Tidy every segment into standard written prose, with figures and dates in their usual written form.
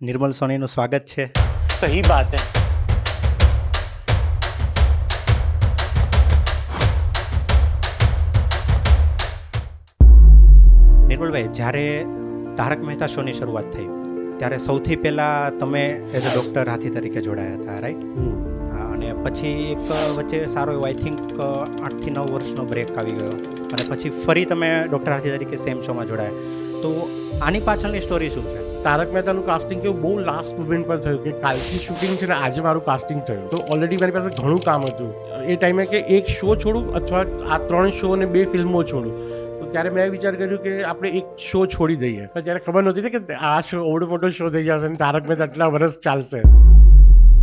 નિર્મલ સોનીનું સ્વાગત છે. સહી બાત હૈ. નિર્મલભાઈ, જ્યારે તારક મહેતા શોની શરૂઆત થઈ ત્યારે સૌથી પહેલાં તમે એઝ અ ડૉક્ટર હાથી તરીકે જોડાયા હતા, રાઈટ? હા, અને પછી એક વચ્ચે સારો એવો આઈ થિંક 8 થી 9 વર્ષનો બ્રેક આવી ગયો અને પછી ફરી તમે ડૉક્ટર હાથી તરીકે સેમ શોમાં જોડાયા. તો આની પાછળની સ્ટોરી શું છે? તારક મહેતાનું કાસ્ટિંગ કેવું બહુ લાસ્ટ મુમેન્ટ પર થયું કે કાલથી શૂટિંગ છે ને આજે મારું કાસ્ટિંગ થયું, તો ઓલરેડી મારી પાસે ઘણું કામ હતું એ ટાઈમે કે એક શો છોડું અથવા આ 3 શો અને 2 ફિલ્મો છોડું. તો ત્યારે મેં વિચાર કર્યું કે આપણે એક શો છોડી દઈએ. પણ ત્યારે ખબર નહોતી ને કે આ શો એવડો મોટો શો થઈ જશે અને તારક મહેતા આટલા વર્ષ ચાલશે.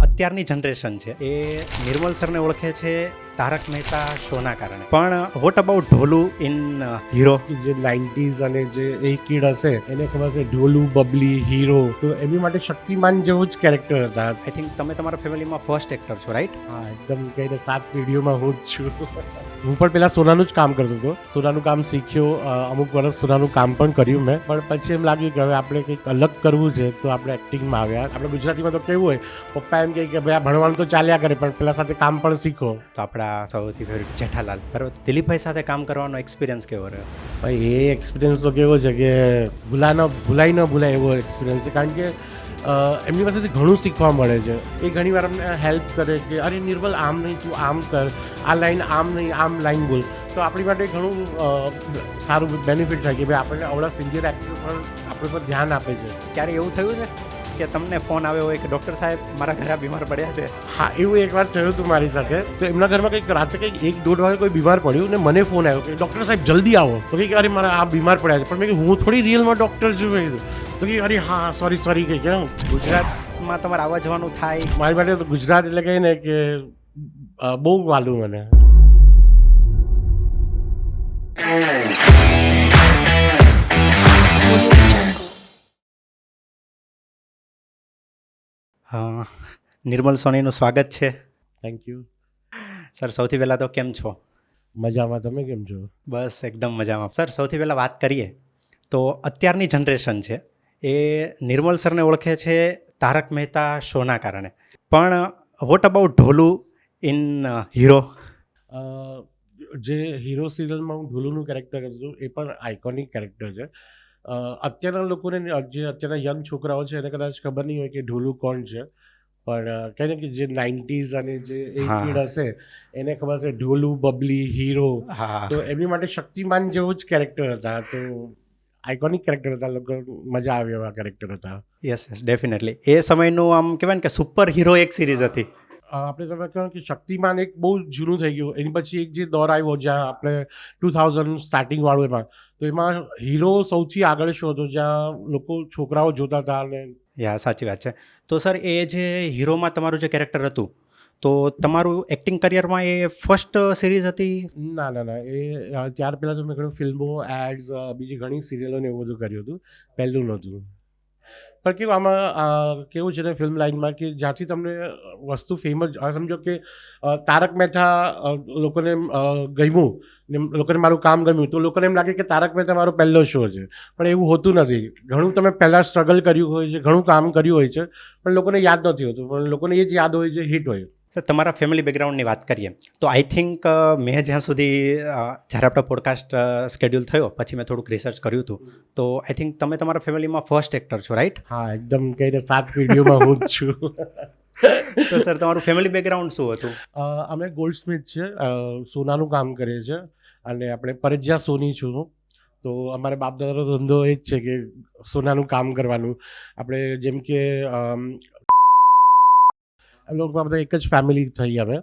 અત્યારની જનરેશન છે એ નિર્મલ સરને ઓળખે છે તારક મહેતા શોના કારણે, પણ વોટ અબાઉટ ઢોલુ ઇન હીરો? જે 90s અને જે એ કીડ હશે એને ખબર છે ઢોલુ, બબલી, હીરો, તો એમની માટે શક્તિમાન જેવું જ કેરેક્ટર હતા. આઈ થિંક તમે તમારા ફેમિલીમાં ફર્સ્ટ એક્ટર છો, રાઈટ? હા, એકદમ કહીને 7 પેઢીઓમાં હું જ છું. હું પણ પહેલાં સોનાનું જ કામ કરતો હતો. સોનાનું કામ શીખ્યો, અમુક વર્ષ સોનાનું કામ પણ કર્યું મેં, પણ પછી એમ લાગ્યું કે હવે આપણે કંઈક અલગ કરવું છે તો આપણે એક્ટિંગમાં આવ્યા. આપણે ગુજરાતીમાં તો કેવું હોય, પપ્પા એમ કહે કે ભાઈ આ ભણવાનું તો ચાલ્યા કરે પણ પેલા સાથે કામ પણ શીખો. તો આપણા સૌથી ફેવરેટ જેઠાલાલ, બરાબર, દિલીપભાઈ સાથે કામ કરવાનો એક્સપિરિયન્સ કેવો રહ્યો? ભાઈ એ એક્સપિરિયન્સ તો કેવો છે કે ભૂલાઈ ન ભૂલાય એવો એક્સપિરિયન્સ છે, કારણ કે એમની પાસેથી ઘણું શીખવા મળે છે. એ ઘણીવાર અમને હેલ્પ કરે કે અરે નિર્મલ આમ નહીં, તું આમ કર, આ લાઈન આમ નહીં, આમ લાઈન બોલ. તો આપણી માટે ઘણું સારું બેનિફિટ થાય કે ભાઈ આપણને આવડા સિનિયર એક્ટર પણ આપણી પર ધ્યાન આપે છે. ક્યારે એવું થયું છે કે તમને ફોન આવ્યો હોય કે ડૉક્ટર સાહેબ મારા ઘરે બીમાર પડ્યા છે? હા, એવું એકવાર થયું હતું મારી સાથે. તો એમના ઘરમાં કંઈક રાતે કંઈક 1-1:30 વાગે કોઈ બીમાર પડ્યું ને મને ફોન આવ્યો કે ડૉક્ટર સાહેબ જલ્દી આવો. તો કંઈક અરે મારા આ બીમાર પડ્યા છે, પણ મેં હું થોડી રિયલમાં ડૉક્ટર છું મેં કીધું. તો કે અરે હા સોરી કંઈ કેમ ગુજરાતમાં તમારે આવવા જવાનું થાય? મારી માટે તો ગુજરાત એટલે કહે ને કે બહુ વાલું મને. હા, નિર્મલ સોનીનું સ્વાગત છે. Thank you sir. સૌથી પહેલાં તો કેમ છો? મજામાં, તમે કેમ છો? બસ એકદમ મજામાં. સર, સૌથી પહેલાં વાત કરીએ તો અત્યારની જનરેશન છે એ નિર્મલ સરને ઓળખે છે તારક મહેતા શોના કારણે, પણ વોટ અબાઉટ ઢોલુ ઇન હીરો? જે હીરો સિરિયલમાં હું ઢોલુનું કેરેક્ટર હતું એ પણ આઇકોનિક કેરેક્ટર છે. અત્યારના લોકોને જે અત્યારના યંગ છોકરાઓ છે એને કદાચ ખબર નહીં હોય કે ઢોલુ કોણ છે, પણ કહે ને કે જે 90s અને જે એ કીડ હશે એને ખબર છે ઢોલુ, બબલી, હીરો, તો એમની માટે શક્તિમાન જેવું જ કેરેક્ટર હતા. તો આઇકોનિક કેરેક્ટર હતા, લોકો મજા આવે એવા કેરેક્ટર હતા. Yes, definitely. એ સમયનું આમ કહેવાય ને કે સુપર હીરો એક સિરીઝ હતી. આપણે તમે કહો કે શક્તિમાન એક બહુ જૂનું થઈ ગયું, એની પછી એક જે દોર આવ્યો જ્યાં આપણે 2000 સ્ટાર્ટિંગ વાળું એમાં, તો એમાં હીરો સૌથી આગળ શો હતો જ્યાં લોકો છોકરાઓ જોતા હતા. અને સાચી વાત છે. તો સર, એ જે હીરોમાં તમારું જે કેરેક્ટર હતું, તો તમારું એક્ટિંગ કરિયરમાં એ ફર્સ્ટ સિરીઝ હતી? ના, એ ત્યાર પહેલાં તો મેં ઘણું ફિલ્મો, એડ્સ, બીજી ઘણી સિરિયલો ને એવું બધું કર્યું હતું, પહેલું નહોતું. પણ કેવું આમાં કેવું છે ને ફિલ્મ લાઇનમાં કે જ્યાંથી તમને વસ્તુ ફેમસ, સમજો કે તારક મહેતા લોકોને ગમ્યું ને લોકોને મારું કામ ગમ્યું, તો લોકોને એમ લાગે કે તારક મહેતા મારો પહેલો શો છે, પણ એવું હોતું નથી. ઘણું તમે પહેલાં સ્ટ્રગલ કર્યું હોય છે, ઘણું કામ કર્યું હોય છે, પણ લોકોને યાદ નથી હોતું, પણ લોકોને એ જ યાદ હોય છે હિટ હોય. સર, તમારા ફેમિલી બેકગ્રાઉન્ડની વાત કરીએ તો આઈ થિંક મેં જ્યાં સુધી જ્યારે આપણો પોડકાસ્ટ સ્કેડ્યુલ થયો પછી મેં થોડુંક રિસર્ચ કર્યું હતું, તો આઈ થિંક તમે તમારા ફેમિલીમાં ફર્સ્ટ એક્ટર છો, રાઈટ? હા, એકદમ કહીને 7 પેઢીઓમાં હું જ છું. તો સર, તમારું ફેમિલી બેકગ્રાઉન્ડ શું હતું? અમે ગોલ્ડસ્મિથ છે, સોનાનું કામ કરીએ છીએ અને આપણે પરજ્યા સોની છું. તો અમારે બાપ દાદાનો ધંધો એ જ છે કે સોનાનું કામ કરવાનું. આપણે જેમ કે લોકો બધા એક જ ફેમિલી થઈ અમે.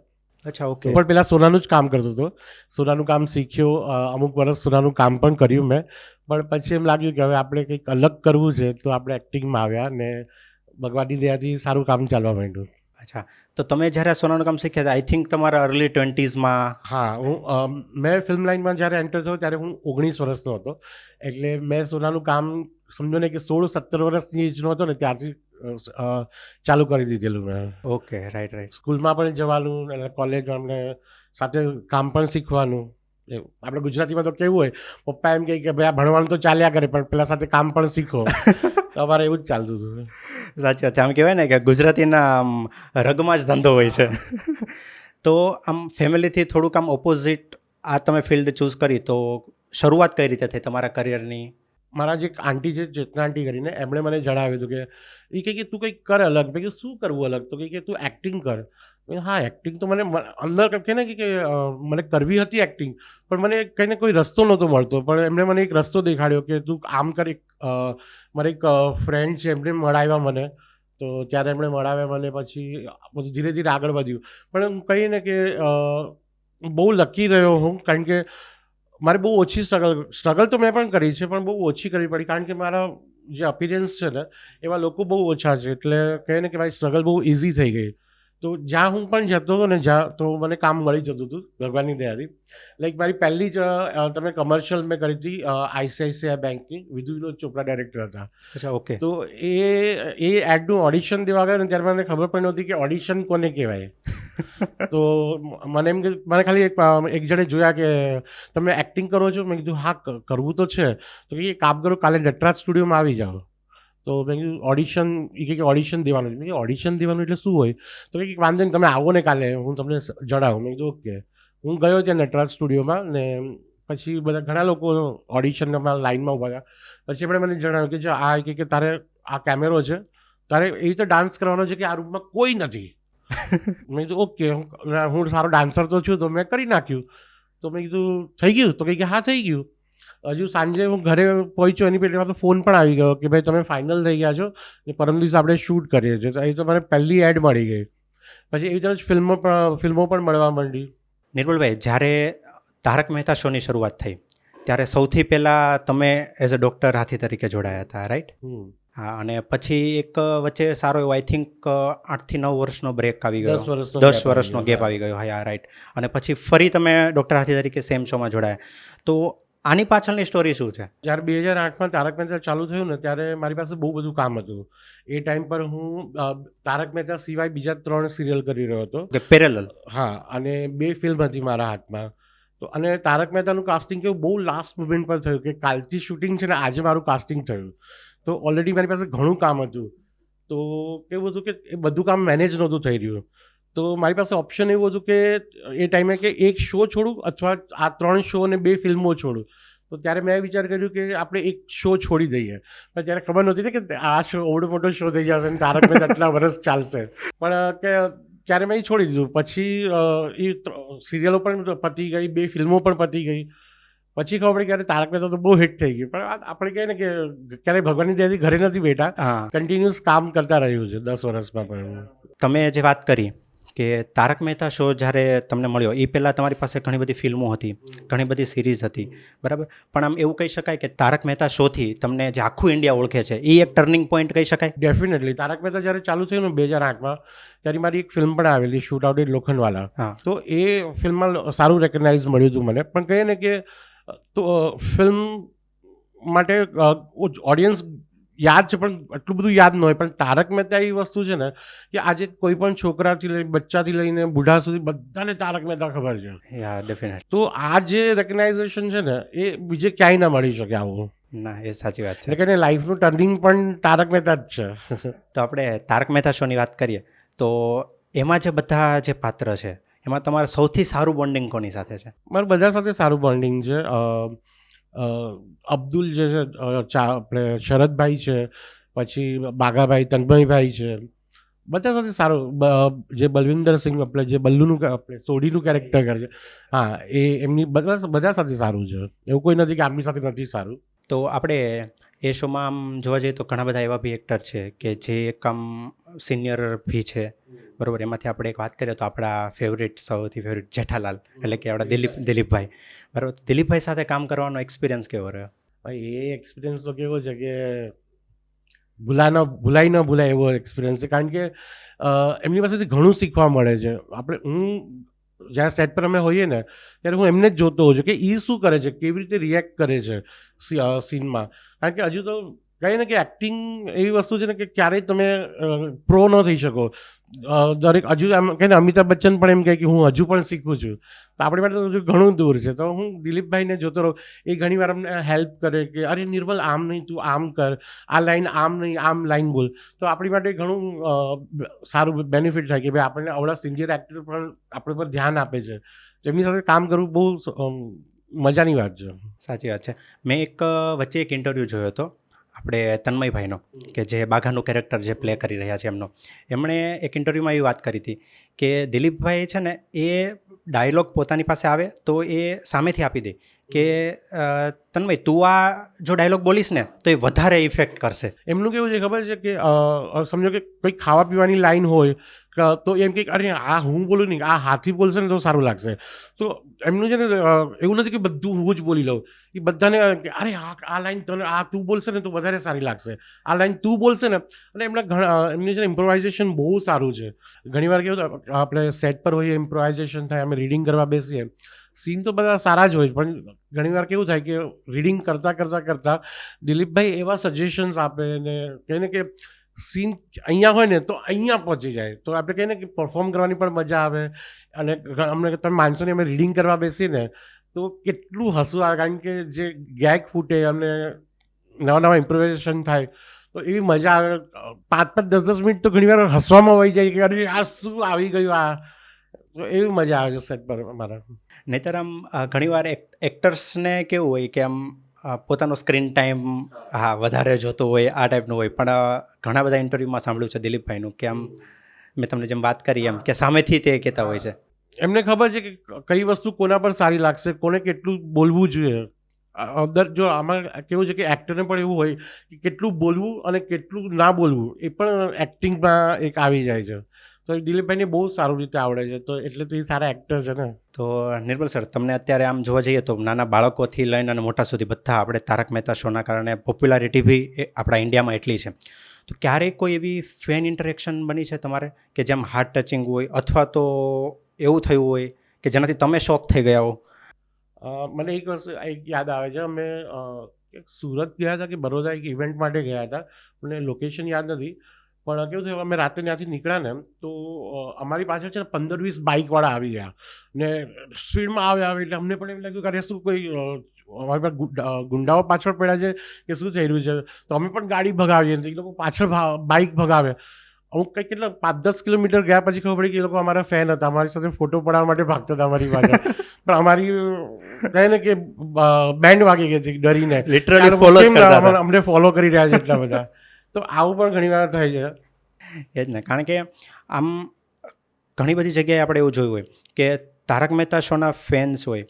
અચ્છા, ઓકે. પણ પહેલાં સોનાનું જ કામ કરતો હતો, સોનાનું કામ શીખ્યો, અમુક વર્ષ સોનાનું કામ પણ કર્યું મેં, પણ પછી એમ લાગ્યું કે હવે આપણે કંઈક અલગ કરવું છે તો આપણે એક્ટિંગમાં આવ્યા ને ભગવાનની દયાથી સારું કામ ચાલવા માંડ્યું. અચ્છા, તો તમે જ્યારે સોનાનું કામ શીખ્યા હતા આઈ થિંક તમારા અર્લી 20sમાં? હા, મેં ફિલ્મ લાઇનમાં જ્યારે એન્ટર થયો ત્યારે હું 19 વર્ષનો હતો, એટલે મેં સોનાનું કામ સમજો ને કે 16-17 વર્ષની એજનો હતો ને ત્યારથી ચાલુ કરી દીધેલું મેં. Okay, right. સ્કૂલમાં પણ જવાનું અને કોલેજમાં અમને સાથે કામ પણ શીખવાનું. આપણે ગુજરાતીમાં તો કેવું હોય, પપ્પા એમ કહે કે ભાઈ આ ભણવાનું તો ચાલ્યા કરે પણ પેલા સાથે કામ પણ શીખો. તો અમારે એવું જ ચાલતું હતું. સાચી વાત છે. આમ કહેવાય ને કે ગુજરાતીના આમ રગમાં જ ધંધો હોય છે. તો આમ ફેમિલીથી થોડુંક આમ ઓપોઝિટ આ તમે ફિલ્ડ ચૂઝ કરી, તો શરૂઆત કઈ રીતે થઈ તમારા કરિયરની? મારા જે એક આંટી છે, ચેતના આંટી કરીને, એમણે મને જણાવ્યું હતું કે એ કહે કે તું કંઈક કર અલગ. મેં કીધું શું કરવું અલગ? તો કહે કે તું એક્ટિંગ કર. મેં કીધું હા, એક્ટિંગ તો મને અંદર કહે ને કે મને કરવી હતી એક્ટિંગ, પણ મને કંઈ ને કોઈ રસ્તો નહોતો મળતો. પણ એમણે મને એક રસ્તો દેખાડ્યો કે તું આમ કર. મારા એક ફ્રેન્ડ છે, એમને મળાવ્યા મને. તો ત્યારે એમણે મળાવ્યા મને, પછી બધું ધીરે ધીરે આગળ વધ્યું. પણ હું કહીએ ને કે બહુ લકી રહ્યો હું, કારણ કે મારે બહુ ઓછી સ્ટ્રગલ તો મેં પણ કરી છે, પણ બહુ ઓછી કરવી પડી. કારણ કે મારા જે અપિયરન્સ છે ને એવા લોકો બહુ ઓછા છે, એટલે કહે ને કે મારી સ્ટ્રગલ બહુ ઇઝી થઈ ગઈ. તો જ્યાં હું પણ જતો હતો ને, જ્યાં તો મને કામ મળી જતું હતું ભગવાનની દયાથી. લાઈક મારી પહેલી જ તમે કમર્શિયલ મેં કરી હતી ICICI બેંકની. વિધુ વિનોદ ચોપડા ડાયરેક્ટર હતા. અચ્છા, ઓકે. તો એ એડનું ઓડિશન દેવા ગયો ને ત્યારે મને ખબર પણ નહોતી કે ઓડિશન કોને કહેવાય. તો મને એમ કે મને ખાલી એક જણે જોયા કે તમે એક્ટિંગ કરો છો. મેં કીધું હા કરવું તો છે. તો કે કામ કરો, કાલે નટરાજ સ્ટુડિયોમાં આવી જાઓ. તો મેં કીધું ઓડિશન, એ કે ઓડિશન દેવાનું છે. મેં કીધું ઓડિશન દેવાનું એટલે શું હોય? તો કે વાંધો નહીં, તમે આવો ને કાલે, હું તમને જણાવું. મેં કીધું ઓકે. હું ગયો ત્યાં નટરાજ સ્ટુડિયોમાં, ને પછી બધા ઘણા લોકો ઓડિશનમાં લાઈનમાં ઉભા હતા. પછી એમણે મને જણાવ્યું કે જો આ કે તારે આ કેમેરો છે, તારે એવી રીતે ડાન્સ કરવાનો છે કે આ રૂમમાં કોઈ નથી. મેં કીધું ઓકે. હું સારો ડાન્સર તો છું, તો મેં કરી નાખ્યું. તો મેં કીધું થઈ ગયું? તો કહે કે હા થઈ ગયું. હજુ સાંજે હું ઘરે પહોંચ્યો એની પહેલાં તો ફોન પણ આવી ગયો કે ભાઈ તમે ફાઇનલ થઈ ગયા છો, ને પરમ દિવસે આપણે શૂટ કરીએ છીએ. તો એ તો મને પહેલી એડ મળી ગઈ. પછી એવી રીતે ફિલ્મો પણ મળવા માંડી. નિર્મલભાઈ, જ્યારે તારક મહેતા શોની શરૂઆત થઈ ત્યારે સૌથી પહેલાં તમે એઝ અ ડૉક્ટર હાથી તરીકે જોડાયા હતા, રાઈટ? હા. અને પછી એક વચ્ચે સારો એવો આઈ થિંક 8 થી 9 વર્ષનો બ્રેક આવી ગયો. 10 વર્ષનો ગેપ આવી ગયો. હા, રાઈટ. અને પછી ફરી તમે ડૉક્ટર હાથી તરીકે સેમ શોમાં જોડાયા. તો આની પાછળની સ્ટોરી શું છે? જ્યારે 2008માં તારક મહેતા ચાલુ થયું ને, ત્યારે મારી પાસે બહુ બધું કામ હતું. એ ટાઈમ પર હું તારક મહેતા સિવાય બીજા 3 સિરિયલ કરી રહ્યો હતો. કે પેરેલલ? હા. અને 2 ફિલ્મ હતી મારા હાથમાં. તો અને તારક મહેતાનું કાસ્ટિંગ કેવું બહુ લાસ્ટ મુમેન્ટ પર થયું કે કાલથી શૂટિંગ છે ને આજે મારું કાસ્ટિંગ થયું. તો ઓલરેડી મારી પાસે ઘણું કામ હતું. તો કેવું હતું કે એ બધું કામ મેનેજ નહોતું થઈ રહ્યું. તો મારી પાસે ઓપ્શન એવું હતું કે એ ટાઈમે કે એક શો છોડું અથવા આ 3 શો અને 2 ફિલ્મો છોડું. તો ત્યારે મેં વિચાર કર્યું કે આપણે એક શો છોડી દઈએ. પણ ત્યારે ખબર નહોતી કે આ શો ઓવડો મોટો શો થઈ જશે અને તારક મહેતા આટલા વર્ષ ચાલશે. પણ કે ત્યારે મેં એ છોડી દીધું. પછી એ સિરિયલો પણ પતી ગઈ, 2 ફિલ્મો પણ પતી ગઈ. પછી ખબર પડી કે તારક મહેતા તો બહુ હિટ થઈ ગઈ. પણ આપણે કહીએ ને કે ક્યારેય ભગવાનની દયાથી ઘરે નથી બેઠા, કન્ટિન્યુઅસ કામ કરતા રહ્યું છે 10 વર્ષમાં. પણ તમે જે વાત કરી કે તારક મહેતા શો જ્યારે તમને મળ્યો એ પહેલાં તમારી પાસે ઘણી બધી ફિલ્મો હતી, ઘણી બધી સિરીઝ હતી, બરાબર? પણ આમ એવું કહી શકાય કે તારક મહેતા શોથી તમને જે આખું ઇન્ડિયા ઓળખે છે એ એક ટર્નિંગ પોઈન્ટ કહી શકાય? ડેફિનેટલી. તારક મહેતા જ્યારે ચાલુ થયું ને 2008માં, ત્યારે મારી એક ફિલ્મ પણ આવેલી, શૂટ આઉટ ઇન લોખંડવાલા. તો એ ફિલ્મમાં સારું રેકગ્નાઇઝ મળ્યું હતું મને. પણ કહીએ ને કે તો ફિલ્મ માટે ઓડિયન્સ યાદ છે, પણ એટલું બધું યાદ ન હોય. પણ તારક મહેતા એવી વસ્તુ છે ને કે આજે કોઈ પણ છોકરાથી લઈને બચ્ચાથી લઈને બુઢા સુધી બધાને તારક મહેતા ખબર છે. યા, ડેફિનેટ. તો આ જે રેકગ્નાઇઝેશન છે ને એ બીજે ક્યાંય ના મળી શકે આવું. ના, એ સાચી વાત છે. એટલે કે લાઈફનું ટર્નિંગ પણ તારક મહેતા જ છે. તો આપણે તારક મહેતા શોની વાત કરીએ તો એમાં જે બધા જે પાત્ર છે એમાં તમારે સૌથી સારું બોન્ડિંગ કોની સાથે છે? મારું બધા સાથે સારું બોન્ડિંગ છે. અબ્દુલ જે છે, આપણે શરદભાઈ છે, પછી બાઘાભાઈ, તન્મયભાઈ છે, બધા સાથે સારું. જે બલવિંદર સિંહ આપણે જે બલ્લુનું આપણે સોઢીનું કેરેક્ટર કરે છે, હા, એ એમની બધા સાથે સારું છે. એવું કોઈ નથી કે આમની સાથે નથી સારું. તો આપણે એ શોમાં આમ જોવા જઈએ તો ઘણા બધા એવા બી એક્ટર છે કે જે એક આમ સિનિયર ભી છે, બરાબર? એમાંથી આપણે એક વાત કરીએ તો આપણા સૌથી ફેવરિટ જેઠાલાલ, એટલે કે આપણા દિલીપભાઈ, બરાબર? દિલીપભાઈ સાથે કામ કરવાનો એક્સપિરિયન્સ કેવો રહ્યો? ભાઈ એ એક્સપિરિયન્સ તો કેવો છે કે ભૂલાઈ ન ભૂલાય એવો એક્સપિરિયન્સ છે. કારણ કે એમની પાસેથી ઘણું શીખવા મળે છે. હું જ્યારે સેટ પર અમે હોઈએ ને ત્યારે હું એમને જ જોતો હોઉં છું કે એ શું કરે છે, કેવી રીતે રિએક્ટ કરે છે સીનમાં. કારણ કે હજુ તો કહે ને કે એક્ટિંગ એવી વસ્તુ છે ને કે ક્યારેય તમે પ્રો ન થઈ શકો. દરેક હજુ આમ કહે ને અમિતાભ બચ્ચન પણ એમ કહે કે હું હજુ પણ શીખું છું. તો આપણી માટે તો હજુ ઘણું દૂર છે. તો હું દિલીપભાઈને જોતો રહું. એ ઘણી વાર અમને હેલ્પ કરે કે અરે નિર્મલ આમ નહીં, તું આમ કર, આ લાઈન આમ નહીં, આમ લાઈન બોલ. તો આપણી માટે ઘણું સારું બેનિફિટ થાય કે ભાઈ આપણને આવડા સિનિયર એક્ટર પણ આપણી પર ધ્યાન આપે છે. તેમની સાથે કામ કરવું બહુ મજાની વાત છે. સાચી વાત છે. મેં વચ્ચે એક ઇન્ટરવ્યૂ જોયો હતો આપણે તન્મયભાઈનો, કે જે બાઘાનું કેરેક્ટર જે પ્લે કરી રહ્યા છે એમનો. એમણે એક ઇન્ટરવ્યૂમાં એવી વાત કરી હતી કે દિલીપભાઈ છે ને એ ડાયલોગ પોતાની પાસે આવે તો એ સામેથી આપી દે કે તન્મય તું આ જો ડાયલોગ બોલીશ ને તો એ વધારે ઇફેક્ટ કરશે. એમનું કેવું છે ખબર છે કે સમજો કે કંઈક ખાવા પીવાની લાઈન હોય તો એમ કે અરે આ હું બોલું નહીં, આ હાથી બોલશે ને તો સારું લાગશે. તો એમનું છે ને એવું નથી કે બધું હું જ બોલી લઉં. એ બધાને અરે આ લાઈન તને આ તું બોલશે ને તો વધારે સારી લાગશે, આ લાઈન તું બોલશે ને. અને એમની છે ને ઇમ્પ્રોવાઇઝેશન બહુ સારું છે. ઘણીવાર કેવું આપણે સેટ પર હોઈએ, ઇમ્પ્રોવાઇઝેશન થાય, અમે રીડિંગ કરવા બેસીએ, સીન તો બધા સારા જ હોય પણ ઘણીવાર કેવું થાય કે રીડિંગ કરતાં દિલીપભાઈ એવા સજેશન્સ આપે ને કહે ને કે સીન અહીંયા હોય ને તો અહીંયા પહોંચી જાય. તો આપણે કહીએ ને કે પરફોર્મ કરવાની પણ મજા આવે. અને અમને તમે માનશો ને અમે રીડિંગ કરવા બેસીએ ને તો કેટલું હસવું આવે, કારણ કે જે ગેગ ફૂટે અને નવા ઇમ્પ્રોવાઇઝેશન થાય તો એવી મજા આવે. 5-5, 10-10 મિનિટ તો ઘણીવાર હસવામાં વહી જાય કે અરે આ શું આવી ગયું આ. તો એવી મજા આવે છે સેટ પર અમારા. નહીંતર આમ ઘણીવાર એક્ટર્સને કેવું હોય કે આમ પોતાનો સ્ક્રીન ટાઈમ વધારે જોતો હોય, આ ટાઈપનું હોય. પણ ઘણા બધા ઇન્ટરવ્યૂમાં સાંભળ્યું છે દિલીપભાઈનું કે આમ મેં તમને જેમ વાત કરી એમ કે સામેથી તે કહેતા હોય છે. એમને ખબર છે કે કઈ વસ્તુ કોના પર સારી લાગશે, કોને કેટલું બોલવું જોઈએ. જો આમાં કેવું છે કે એક્ટરને પણ એવું હોય કે કેટલું બોલવું અને કેટલું ના બોલવું એ પણ એક્ટિંગમાં એક આવી જાય છે. તો દિલીપભાઈને બહુ સારું રીતે આવડે છે, તો એટલે તો એ સારા એક્ટર છે ને. તો નિર્મલ સર, તમને અત્યારે આમ જોવા જઈએ તો નાના બાળકોથી લઈને અને મોટા સુધી બધા આપણે તારક મહેતા શોના કારણે પોપ્યુલારિટી બી આપણા ઇન્ડિયામાં એટલી છે. તો ક્યારેય કોઈ એવી ફેન ઇન્ટરેક્શન બની છે તમારે કે જેમ હાર્ટ ટચિંગ હોય અથવા તો એવું થયું હોય કે જેનાથી તમે શોક થઈ ગયા હો? મને એક વર્ષ યાદ આવે છે. અમે સુરત ગયા હતા કે બરોડા એક ઇવેન્ટ માટે ગયા હતા, મને લોકેશન યાદ નથી. પણ કેવું થયું, અમે રાતે ત્યાંથી નીકળ્યા ને તો અમારી પાછળ છે ને 15-20 બાઇકવાળા આવી ગયા ને સ્પીડમાં આવે એટલે અમને પણ એમ લાગ્યું કે અરે શું કોઈ અમારી પાસે ગુંડાઓ પાછળ પડ્યા છે કે શું થઈ રહ્યું છે. તો અમે પણ ગાડી ભગાવીએ તો એ લોકો પાછળ બાઇક ભગાવે. અમુક કંઈક કેટલા 5-10 કિલોમીટર ગયા પછી ખબર પડી કે એ લોકો અમારા ફેન હતા, અમારી સાથે ફોટો પડાવવા માટે ભાગતા હતા અમારી પાસે. પણ અમારી કહે ને કે બેન્ડ વાગી ગઈ હતી ડરીને, લિટરલી ફોલો જ કરતા હતા. અમને ફોલો કરી રહ્યા છે એટલા બધા. તો આવું પણ ઘણી વાર થાય છે. એ જ ને, કારણ કે આમ ઘણી બધી જગ્યાએ આપણે એવું જોયું હોય કે તારક મહેતા શોના ફેન્સ હોય,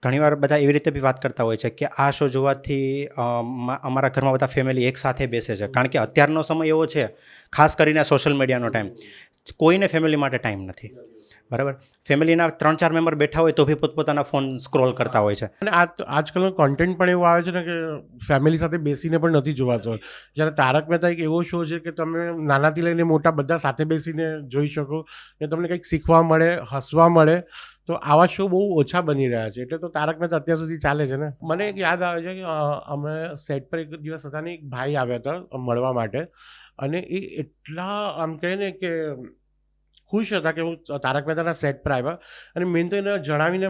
ઘણીવાર બધા એવી રીતે બી વાત કરતા હોય છે કે આ શો જોવાથી અમારા ઘરમાં બધા ફેમિલી એક સાથે બેસે છે. કારણ કે અત્યારનો સમય એવો છે, ખાસ કરીને સોશિયલ મીડિયાનો ટાઈમ, કોઈને ફેમિલી માટે ટાઈમ નથી, બરાબર. ફેમિલીના 3-4 મેમ્બર બેઠા હોય તો બી પોતપોતાના ફોન સ્ક્રોલ કરતા હોય છે. અને આજકાલનો કોન્ટેન્ટ પણ એવું આવે છે ને કે ફેમિલી સાથે બેસીને પણ નથી જોવાતો. જ્યારે તારક મહેતા એક એવો શો છે કે તમે નાનાથી લઈને મોટા બધા સાથે બેસીને જોઈ શકો કે તમને કંઈક શીખવા મળે, હસવા મળે. તો આવા શો બહુ ઓછા બની રહ્યા છે, એટલે તો તારક મહેતા અત્યાર સુધી ચાલે છે ને. મને એક યાદ આવે છે કે અમે સેટ પર એક દિવસ હતા ને એક ભાઈ આવ્યા હતા મળવા માટે, અને એ એટલા આમ કહે ને કે ખુશ હતા કે હું તારક મહેતાના સેટ પર આવ્યા. અને મેન તો એને જણાવીને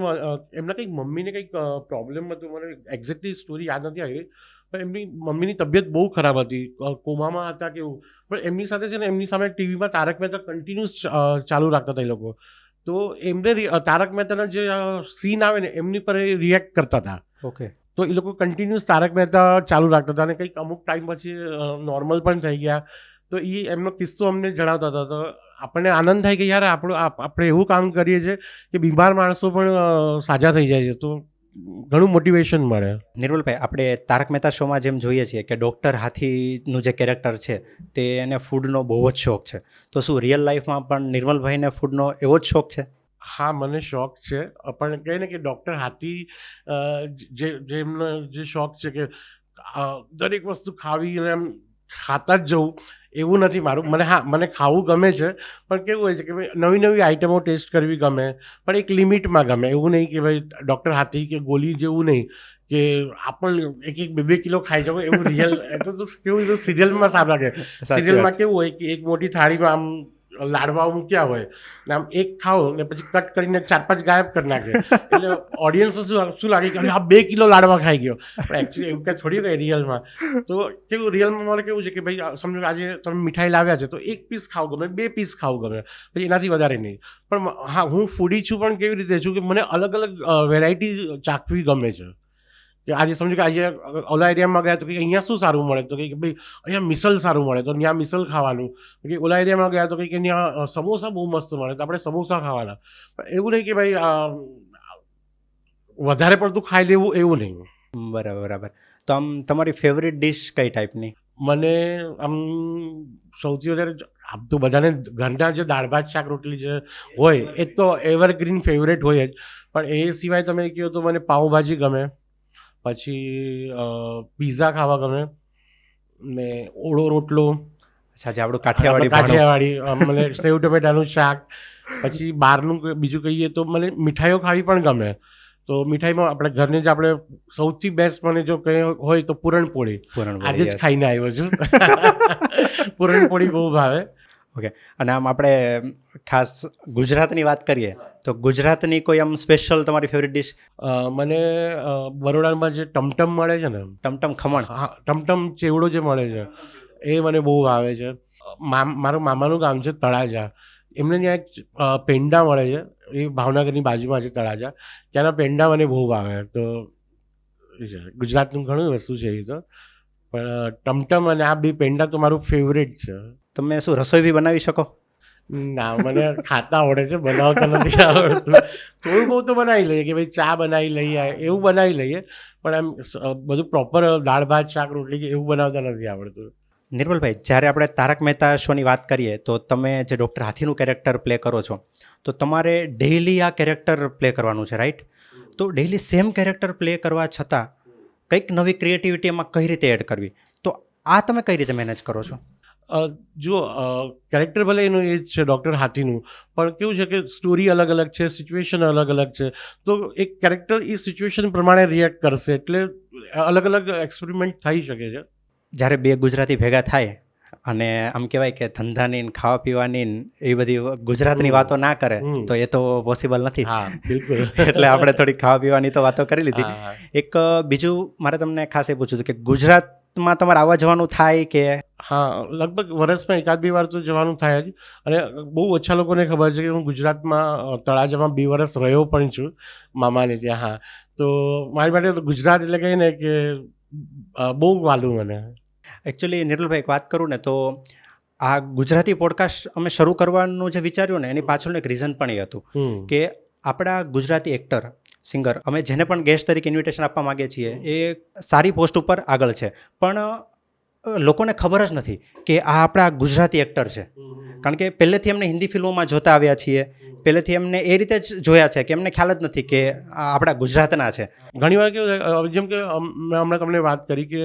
એમના કંઈક મમ્મીને કંઈક પ્રોબ્લેમ હતું, મને એક્ઝેક્ટલી સ્ટોરી યાદ નથી આવી, પણ એમની મમ્મીની તબિયત બહુ ખરાબ હતી, કોમામાં હતા કે એવું. પણ એમની સાથે છે ને એમની સામે ટીવીમાં તારક મહેતા કન્ટિન્યુઅસ ચાલુ રાખતા હતા એ લોકો. તો એમને તારક મહેતાના જે સીન આવે ને એમની પર રિએક્ટ કરતા હતા. ઓકે. તો એ લોકો કન્ટિન્યુઅસ તારક મહેતા ચાલુ રાખતા હતા અને કંઈક અમુક ટાઈમ પછી નોર્મલ પણ થઈ ગયા. તો એ એમનો કિસ્સો અમને જણાવતા હતા. તો આપણને આનંદ થાય કે યાર આપણે એવું કામ કરીએ છીએ કે બીમાર માણસો પણ સાજા થઈ જાય છે. તો ઘણું મોટિવેશન મળે. નિર્મલભાઈ, આપણે તારક મહેતા શોમાં જેમ જોઈએ છીએ કે ડૉક્ટર હાથીનું જે કેરેક્ટર છે તે એને ફૂડનો બહુ જ શોખ છે, તો શું રિયલ લાઈફમાં પણ નિર્મલભાઈને ફૂડનો એવો જ શોખ છે? હા, મને શોખ છે. પણ કહે ને કે ડૉક્ટર હાથી જેમનો જે શોખ છે કે દરેક વસ્તુ ખાવી અને એમ ખાતા જ જવું એવું નથી મારું. મને ખાવું ગમે છે, પણ કેવું હોય છે કે ભાઈ નવી નવી આઈટમો ટેસ્ટ કરવી ગમે, પણ એક લિમિટમાં ગમે. એવું નહીં કે ભાઈ ડૉક્ટર હાથી કે ગોલી જેવું નહીં કે આપણને એક 2 કિલો ખાઈ જવું એવું રિયલ તો કેવું સિરિયલમાં સારું લાગે. સિરિયલમાં કેવું હોય કે એક મોટી થાળીમાં આમ લાડવા મૂક્યા હોય ને આમ એક ખાઓ ને પછી કટ કરીને 4-5 ગાયબ કરી નાખે એટલે ઓડિયન્સ શું લાગે કે આ 2 કિલો લાડવા ખાઈ ગયો. પણ એકચ્યુઅલી એવું કંઈ થોડી હોય રિયલમાં. તો કેવું રિયલમાં મારે કેવું છે કે ભાઈ સમજો આજે તમે મીઠાઈ લાવ્યા છે તો 1 પીસ ખાવ ગમે, 2 પીસ ખાવ ગમે, પછી એનાથી વધારે નહીં. પણ હા, હું ફૂડી છું પણ કેવી રીતે છું કે મને અલગ અલગ વેરાયટી ચાખવી ગમે છે. કે આજે સમજો કે આજે ઓલા એરિયામાં ગયા તો કે અહીંયા શું સારું મળે, તો કે ભાઈ અહીંયા મિસલ સારું મળે તો ત્યાં મિસલ ખાવાનું. કે ઓલા એરિયામાં ગયા તો કે ત્યાં સમોસા બહુ મસ્ત મળે તો આપણે સમોસા ખાવાના. પણ એવું નહીં કે ભાઈ વધારે પડતું ખાઈ લેવું એવું નહીં. બરાબર. તો આમ તમારી ફેવરિટ ડિશ કઈ ટાઈપની? મને આમ સૌથી વધારે આમ તો બધાને ઘરના જે દાળ ભાત શાક રોટલી જે હોય એ તો એવરગ્રીન ફેવરેટ હોય જ. પણ એ સિવાય તમે કહો તો મને પાઉંભાજી ગમે, પછી પીઝા ખાવા ગમે ને ઓળો રોટલો. અચ્છા, જે આપણું કાઠિયાવાડી મને સેવ ટમેટાનું શાક. પછી બહારનું બીજું કહીએ તો મને મીઠાઈઓ ખાવી પણ ગમે. તો મીઠાઈમાં આપણે ઘરની જ આપણે સૌથી બેસ્ટ મને જો કંઈ હોય તો પૂરણપોળી. આજે જ ખાઈને આવ્યો છું. પૂરણપોળી બહુ ભાવે. ઓકે. અને આમ આપણે ખાસ ગુજરાતની વાત કરીએ તો ગુજરાતની કોઈ આમ સ્પેશિયલ તમારી ફેવરિટ ડિશ? મને બરોડામાં જે ટમટમ મળે છે ને, ટમટમ ખમણ. હા, ટમટમ ચેવડો જે મળે છે એ મને બહુ ભાવે છે. મારું મામાનું ગામ છે તળાજા, એમને ત્યાં એક પેંડા મળે છે, એ ભાવનગરની બાજુમાં છે તળાજા, ત્યાંના પેંડા મને બહુ ભાવે. તો ગુજરાતનું ઘણું વસ્તુ છે એ તો, પણ ટમટમ અને આ 2 પેંડા તો મારું ફેવરેટ છે. તમે શું રસોઈ બી બનાવી શકો? ના, મને ખાતા આવડે છે, બનાવતા નથી આવડતું. થોડું બહુ તો બનાવી લઈએ કે ભાઈ ચા બનાવી લઈએ એવું બનાવી લઈએ, પણ એમ બધું પ્રોપર દાળ ભાત શાક રોટલી કે એવું બનાવતા નથી આવડતું. નિર્મલભાઈ, જ્યારે આપણે તારક મહેતા શોની વાત કરીએ તો તમે જે ડૉક્ટર હાથીનું કેરેક્ટર પ્લે કરો છો તો તમારે ડેઇલી આ કેરેક્ટર પ્લે કરવાનું છે, રાઈટ? તો ડેઇલી સેમ કેરેક્ટર પ્લે કરવા છતાં કંઈક નવી ક્રિએટિવિટી એમાં કઈ રીતે એડ કરવી, તો આ તમે કઈ રીતે મેનેજ કરો છો? જો કેરેક્ટર ભલે એનું એ જ છે ડૉક્ટર હાથીનું, પણ કેવું છે કે સ્ટોરી અલગ અલગ છે, સિચ્યુએશન અલગ અલગ છે. તો એક કેરેક્ટર એ સિચ્યુએશન પ્રમાણે રિએક્ટ કરશે, એટલે અલગ અલગ એક્સપેરિમેન્ટ થઈ શકે છે. જ્યારે 2 ગુજરાતી ભેગા થાય અને આમ કહેવાય કે ધંધાની ને ખાવા પીવાની એ બધી ગુજરાતની વાતો ના કરે તો એ તો પોસિબલ નથી. હા, બિલકુલ. એટલે આપણે થોડી ખાવા પીવાની તો વાતો કરી લીધી. એક બીજું મારે તમને ખાસ એ પૂછ્યું હતું કે ગુજરાતમાં તમારે આવવા જવાનું થાય કે? હા, લગભગ વર્ષમાં 1-2 વાર તો જવાનું થાય જ. અને બહુ ઓછા લોકોને ખબર છે કે હું ગુજરાતમાં તળાજામાં 2 વર્ષ રહ્યો પણ છું મામાને ત્યાં. હા, તો મારી માટે તો ગુજરાત એટલે કહે ને કે બહુ વાલું મને. એકચ્યુઅલી નિર્મલભાઈ, એક વાત કરું ને તો આ ગુજરાતી પોડકાસ્ટ અમે શરૂ કરવાનું જે વિચાર્યું ને એની પાછળનું એક રીઝન પણ એ હતું કે આપણા ગુજરાતી એક્ટર સિંગર અમે જેને પણ ગેસ્ટ તરીકે ઇન્વિટેશન આપવા માગીએ છીએ એ સારી પોસ્ટ ઉપર આગળ છે, પણ લોકોને ખબર જ નથી કે આ આપણા ગુજરાતી એક્ટર છે. કારણ કે પહેલેથી એમને હિન્દી ફિલ્મોમાં જોતા આવ્યા છીએ, પહેલેથી એમને એ રીતે જ જોયા છે કે એમને ખ્યાલ જ નથી કે આ આપણા ગુજરાતના છે. ઘણીવાર કેવું જેમ કે મેં હમણાં તમને વાત કરી કે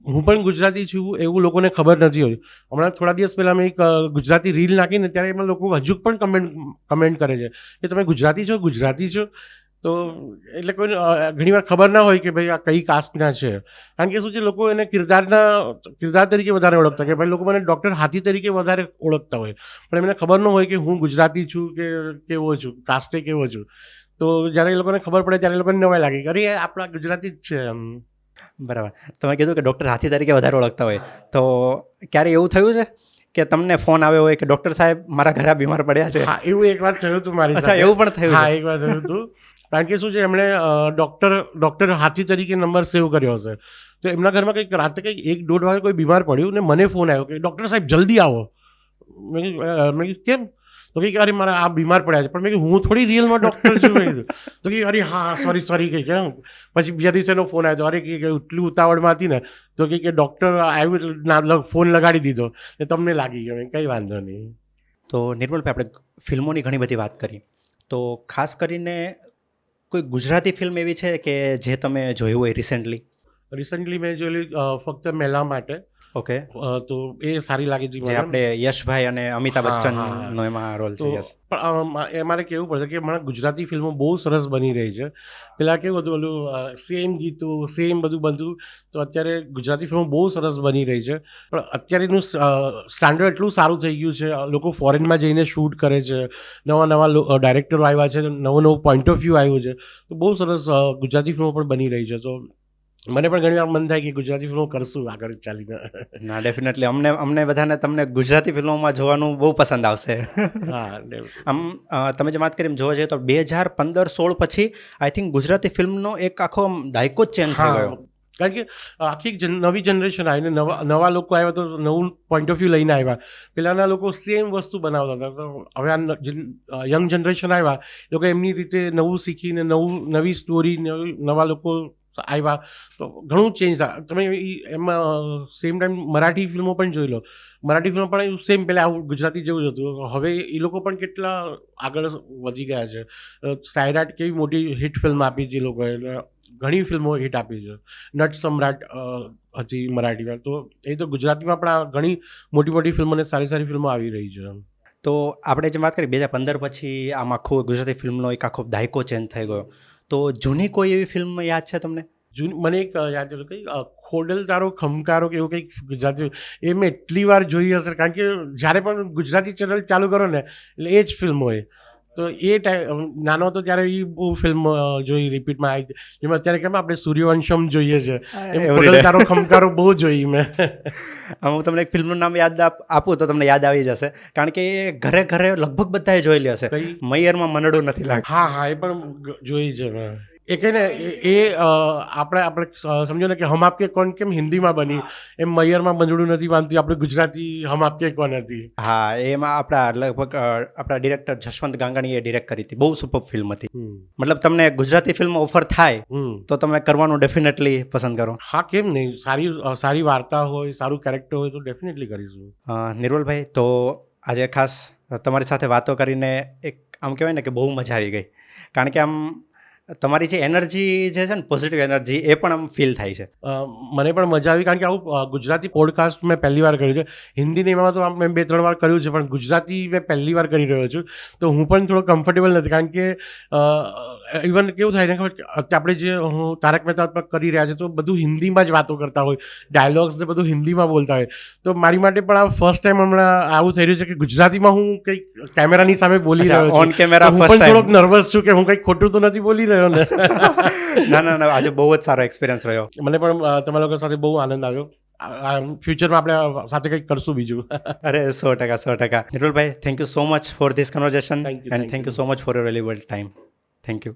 હું પણ ગુજરાતી છું એવું લોકોને ખબર નથી હોતી. હમણાં થોડા દિવસ પહેલાં મેં એક ગુજરાતી રીલ નાખીને ત્યારે એમાં લોકો હજુ પણ કમેન્ટ કરે છે કે તમે ગુજરાતી છો. તો એટલે કોઈને ઘણીવાર ખબર ના હોય કે ભાઈ આ કઈ કાસ્ટના છે. કારણ કે શું છે, લોકો એને કિરદાર તરીકે વધારે ઓળખતા, કે ભાઈ લોકો મને ડૉક્ટર હાથી તરીકે વધારે ઓળખતા હોય, પણ એમને ખબર ન હોય કે હું ગુજરાતી છું કે કેવો છું, કાસ્ટે કેવો છું. તો જ્યારે એ લોકોને ખબર પડે ત્યારે એ લોકોને નવાઈ લાગે કે અરે આપણા ગુજરાતી જ છે એમ. બરાબર. તમે કીધું કે ડૉક્ટર હાથી તરીકે વધારે ઓળખતા હોય, તો ક્યારે એવું થયું છે કે તમને ફોન આવ્યો હોય કે ડૉક્ટર સાહેબ મારા ઘરે બીમાર પડ્યા છે? હા, એવું એકવાર થયું હતું મારી સાથે. એવું પણ થયું? હા, એકવાર થયું હતું. કારણ કે શું છે, એમણે ડૉક્ટર હાથી તરીકે નંબર સેવ કર્યો હશે, તો એમના ઘરમાં કંઈક રાતે કંઈક 1-1.5 વાગે કોઈ બીમાર પડ્યું ને મને ફોન આવ્યો કે ડૉક્ટર સાહેબ જલ્દી આવો. મેં કીધું કેમ? તો કંઈક અરે મારા આ બીમાર પડ્યા છે. પણ મેં કીધું હું થોડી રિયલમાં ડૉક્ટર છું. મેં કીધું તો કે અરે હા સોરી કંઈ કેમ. પછી બીજા દિવસે એનો ફોન આવ્યો, અરે કે એટલી ઉતાવળમાં હતી ને તો કે ડૉક્ટર આવ્યું, ફોન લગાડી દીધો ને તમને લાગી ગયો. કંઈ વાંધો નહીં. તો નિર્મલભાઈ, આપણે ફિલ્મોની ઘણી બધી વાત કરી, તો ખાસ કરીને કોઈ ગુજરાતી ફિલ્મ એવી છે કે જે તમે જોઈ હોય રિસેન્ટલી? મેં જોયેલી ફક્ત મેલા માટે. ઓકે, તો એ સારી લાગી હતી જે મને. આપણે યશભાઈ અને અમિતાભ હા, હા, બચ્ચનનો એમાં રોલ તો છે. યસ. પણ એ મારે કહેવું પડશે કે હમણાં ગુજરાતી ફિલ્મો બહુ સરસ બની રહી છે. પહેલાં કેવું હતું ઓલું સેમ ગીતો સેમ બધું બનતું, તો અત્યારે ગુજરાતી ફિલ્મો બહુ સરસ બની રહી છે. પણ અત્યારેનું સ્ટાન્ડર્ડ એટલું સારું થઈ ગયું છે, લોકો ફોરેનમાં જઈને શૂટ કરે છે, નવા નવા ડાયરેક્ટરો આવ્યા છે, નવો પોઈન્ટ ઓફ વ્યૂ આવ્યું છે, તો બહુ સરસ ગુજરાતી ફિલ્મો પણ બની રહી છે. તો મને પણ ઘણી વાર મન થાય કે ગુજરાતી ફિલ્મો કરશું આગળ ચાલીને. ના, ડેફિનેટલી અમને બધાને તમને ગુજરાતી ફિલ્મોમાં જોવાનું બહુ પસંદ આવશે. હા, definitely. આમ તમે જે વાત કરી એમ જોવા જઈએ તો 2015-16 પછી આઈ થિંક ગુજરાતી ફિલ્મનો એક આખો દાયકો જ ચેન્જ થઈ ગયો. હા, કારણ કે આખી નવી જનરેશન આવીને નવા લોકો આવ્યા, તો નવું પોઈન્ટ ઓફ વ્યૂ લઈને આવ્યા. પહેલાંના લોકો સેમ વસ્તુ બનાવતા હતા, તો હવે આ યંગ જનરેશન આવ્યા, લોકો એમની રીતે નવું શીખીને નવી સ્ટોરી નવા લોકો આવ્યા, તો ઘણું ચેન્જ. તમે એમાં સેમ ટાઈમ મરાઠી ફિલ્મો પણ જોઈ લો. મરાઠી ફિલ્મો પણ સેમ પહેલાં આવું ગુજરાતી જેવું જ હતું. હવે એ લોકો પણ કેટલા આગળ વધી ગયા છે. સાયરાટ કેવી મોટી હિટ ફિલ્મ આપી છે એ લોકોએ, ઘણી ફિલ્મો હિટ આપી છે. નટ સમ્રાટ હતી મરાઠીમાં, તો એ તો ગુજરાતીમાં પણ આ ઘણી મોટી મોટી ફિલ્મો અને સારી સારી ફિલ્મો આવી રહી છે. તો આપણે જે વાત કરી 2015 પછી આમ આખો ગુજરાતી ફિલ્મનો એક આખો દાયકો ચેન્જ થઈ ગયો. તો જૂની કોઈ એવી ફિલ્મ યાદ છે તમને? મને એક યાદ છે કંઈ ખોડલ તારો ખમકારો કે એવું કંઈક ગુજરાતી, એ મેં એટલી વાર જોઈ હશે, કારણ કે જ્યારે પણ ગુજરાતી ચેનલ ચાલુ કરો ને એટલે એ જ ફિલ્મ હોય. તો એ ટાઈમ નાનો હતો ત્યારે એ બહુ ફિલ્મ જોઈ, રિપીટમાં આવી. જેમાં અત્યારે કેમ આપણે સૂર્યવંશમ જોઈએ છે, એમ ખોડલ તારો ખમકારો બહુ જોઈ મેં. હું તમને એક ફિલ્મનું નામ યાદ આપું તો તમને યાદ આવી જશે, કારણ કે એ ઘરે ઘરે લગભગ બધાએ જોયેલી હશે. કઈ? મૈયરમાં મનડું નથી લાગતું. હા હા, એ પણ જોઈ છે મેં. એ કહે ને આપણે સમજો ને કે હમ આપકે કોણ કેમ હિન્દીમાં બની, એમ મૈયરમાં બંધડું નથી બાંધતી આપણે ગુજરાતી હમ આપકે કોણ હતી. હા, એમાં લગભગ આપણા ડિરેક્ટર જશવંત ગાંગાણીએ ડિરેક્ટ કરી હતી. બહુ સુપર ફિલ્મ હતી. મતલબ તમને ગુજરાતી ફિલ્મ ઓફર થાય તો તમે કરવાનું ડેફિનેટલી પસંદ કરો. હા, કેમ નહીં. સારી વાર્તા હોય, સારું કેરેક્ટર હોય તો ડેફિનેટલી કરીશું. નિર્વલભાઈ, તો આજે ખાસ તમારી સાથે વાતો કરીને એક આમ કહેવાય ને કે બહુ મજા આવી ગઈ, કારણ કે આમ તમારી જે એનર્જી જે છે ને, પોઝિટિવ એનર્જી, એ પણ આમ ફીલ થાય છે. મને પણ મજા આવી, કારણ કે આવું ગુજરાતી પોડકાસ્ટ મેં પહેલી વાર કર્યું છે. હિન્દી એમાં તો મેં 2-3 વાર કર્યું છે, પણ ગુજરાતી મેં પહેલી વાર કરી રહ્યો છું. તો હું પણ થોડો કમ્ફર્ટેબલ નથી, કારણ કે ઇવન કેવું થાય ને ખબર, આપણે જે તારક મહેતા પર કરી રહ્યા છે તો બધું હિન્દીમાં જ વાતો કરતા હોય, ડાયલોગ્સ ને બધું હિન્દીમાં બોલતા હોય. તો મારી માટે પણ આ ફર્સ્ટ ટાઈમ હમણાં આવું થઈ રહ્યું છે કે ગુજરાતીમાં હું કંઈક કેમેરાની સામે બોલી રહ્યો છું. ઓન કેમેરા હું ફર્સ્ટ પણ ટાઈમ. થોડોક નર્વસ છું કે હું કંઈક ખોટું તો નથી બોલી રહ્યો ને. ના, આજે બહુ જ સારો એક્સપિરિયન્સ રહ્યો. મને પણ તમારા લોકો સાથે બહુ આનંદ આવ્યો. ફ્યુચરમાં આપણે સાથે કંઈક કરશું બીજું. અરે 100%. નિર્વલભાઈ, thank you so much for this conversation, Thank you, and thank thank you. You so much for your valuable time. Thank you.